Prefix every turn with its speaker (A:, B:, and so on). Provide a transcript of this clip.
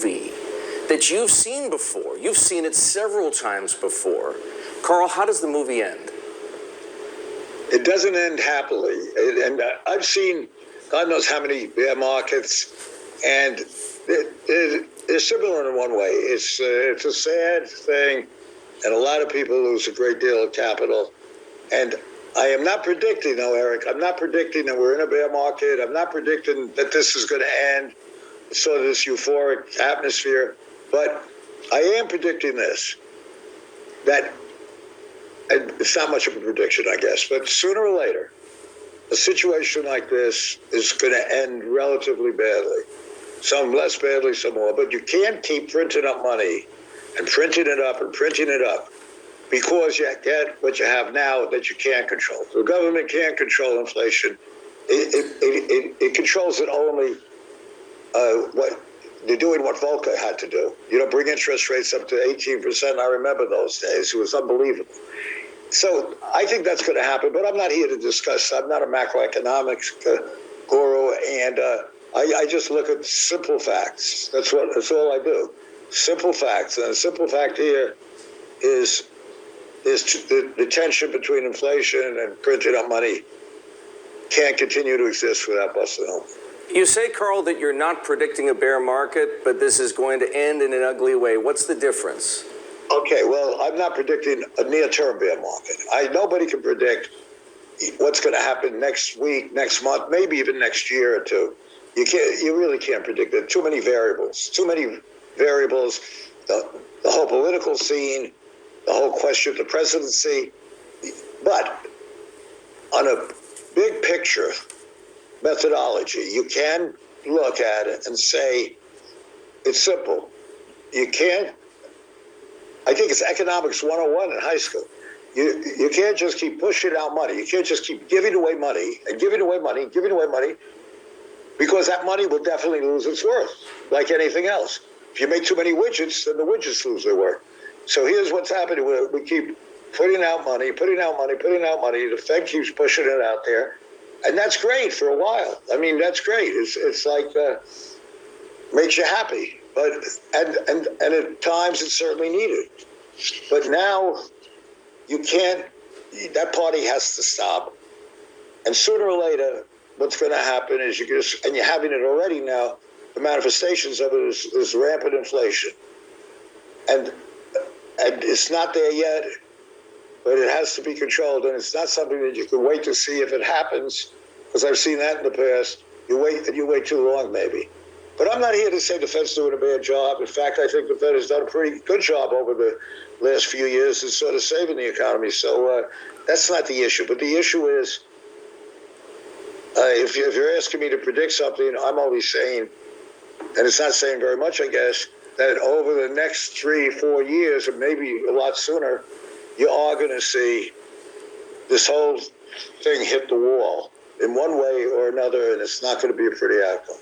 A: movie that you've seen before. You've seen it several times before. Carl, how does the movie end?
B: It doesn't end happily. I've seen God knows how many bear markets, and they're similar in one way. It's a sad thing, and a lot of people lose a great deal of capital. And I am not predicting, though, Eric. I'm not predicting that we're in a bear market. I'm not predicting that this is going to end, sort of this euphoric atmosphere. But I am predicting this, that, and it's not much of a prediction, I guess, but sooner or later, a situation like this is going to end relatively badly. Some less badly, some more. But you can't keep printing up money and printing it up and printing it up because you get what you have now that you can't control. The government can't control inflation. It controls it only what they're doing what Volcker had to do. Bring interest rates up to 18%. I remember those days. It was unbelievable. So I think that's going to happen, but I'm not here to discuss. I'm not a macroeconomics guru, and I just look at simple facts. That's all I do. Simple facts, and the simple fact here is the tension between inflation and printing up money can't continue to exist without busting open.
A: You say, Carl, that you're not predicting a bear market, but this is going to end in an ugly way. What's the difference?
B: Okay, well, I'm not predicting a near-term bear market. Nobody can predict what's going to happen next week, next month, maybe even next year or two. You really can't predict it. Too many variables. The whole political scene, the whole question of the presidency. But on a big picture methodology, you can look at it and say, it's simple. I think it's economics 101 in high school. You can't just keep pushing out money. You can't just keep giving away money and giving away money, because that money will definitely lose its worth, like anything else. If you make too many widgets, then the widgets lose their worth. So here's what's happening. We keep putting out money. The Fed keeps pushing it out there. And that's great for a while. I mean, that's great. It's like makes you happy. But and at times it's certainly needed. But now you can't. That party has to stop. And sooner or later, what's going to happen is and you're having it already now. The manifestations of it is rampant inflation, and it's not there yet, but it has to be controlled. And it's not something that you can wait to see if it happens, because I've seen that in the past. You wait too long, maybe. But I'm not here to say the Fed's doing a bad job. In fact, I think the Fed has done a pretty good job over the last few years in sort of saving the economy. So that's not the issue. But the issue is, if you're asking me to predict something, I'm always saying, and it's not saying very much, I guess, that over the next 3-4 years, or maybe a lot sooner, you are going to see this whole thing hit the wall in one way or another, and it's not going to be a pretty outcome.